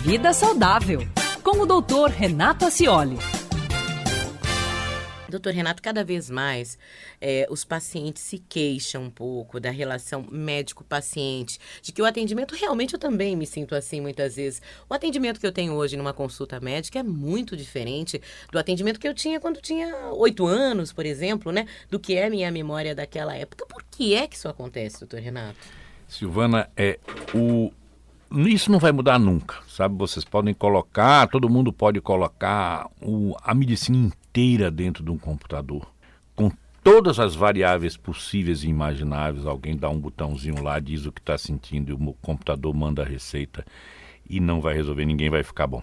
Vida Saudável, com o Dr. Renato Acioli. Doutor Renato, cada vez mais os pacientes se queixam um pouco da relação médico-paciente, de que o atendimento, realmente eu também me sinto assim muitas vezes, o atendimento que eu tenho hoje numa consulta médica é muito diferente do atendimento que eu tinha quando tinha 8 anos, por exemplo, né? Do que é minha memória daquela época. Por que é que isso acontece, doutor Renato? Silvana, isso não vai mudar nunca, sabe? Vocês podem colocar, todo mundo pode colocar a medicina inteira dentro de um computador, com todas as variáveis possíveis e imagináveis. Alguém dá um botãozinho lá, diz o que está sentindo e o computador manda a receita e não vai resolver, ninguém vai ficar bom.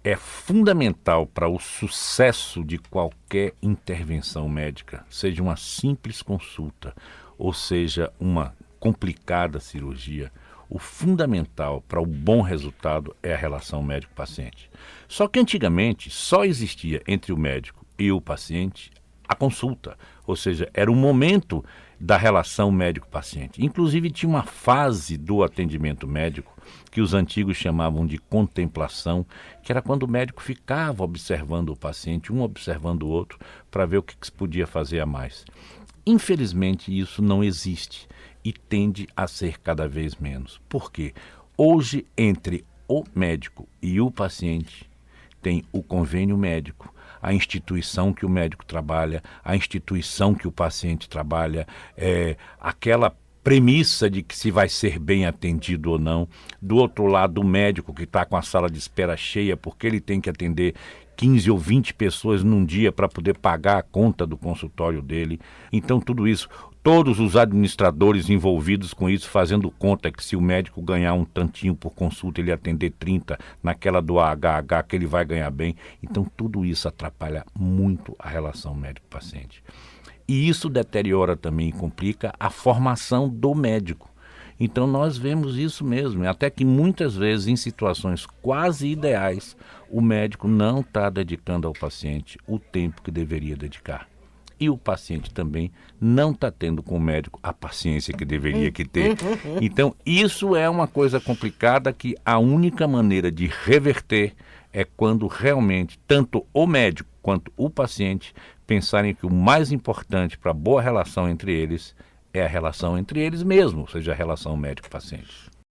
É fundamental para o sucesso de qualquer intervenção médica, seja uma simples consulta ou seja uma complicada cirurgia, o fundamental para o bom resultado é a relação médico-paciente. Só que antigamente só existia entre o médico e o paciente a consulta, ou seja, era o momento da relação médico-paciente. Inclusive tinha uma fase do atendimento médico que os antigos chamavam de contemplação, que era quando o médico ficava observando o paciente, um observando o outro, para ver o que se podia fazer a mais. Infelizmente isso não existe e tende a ser cada vez menos. Por quê? Hoje, entre o médico e o paciente, tem o convênio médico, a instituição que o médico trabalha, a instituição que o paciente trabalha, aquela premissa de que se vai ser bem atendido ou não. Do outro lado, o médico que está com a sala de espera cheia porque ele tem que atender 15 ou 20 pessoas num dia para poder pagar a conta do consultório dele. Então tudo isso, todos os administradores envolvidos com isso, fazendo conta que se o médico ganhar um tantinho por consulta, ele atender 30 naquela do AHH, que ele vai ganhar bem. Então tudo isso atrapalha muito a relação médico-paciente. E isso deteriora também e complica a formação do médico. Então nós vemos isso mesmo, até que muitas vezes em situações quase ideais, o médico não está dedicando ao paciente o tempo que deveria dedicar. E o paciente também não está tendo com o médico a paciência que deveria ter. Então isso é uma coisa complicada que a única maneira de reverter é quando realmente tanto o médico quanto o paciente pensarem que o mais importante para a boa relação entre eles é a relação entre eles mesmos, ou seja, a relação médico-paciente.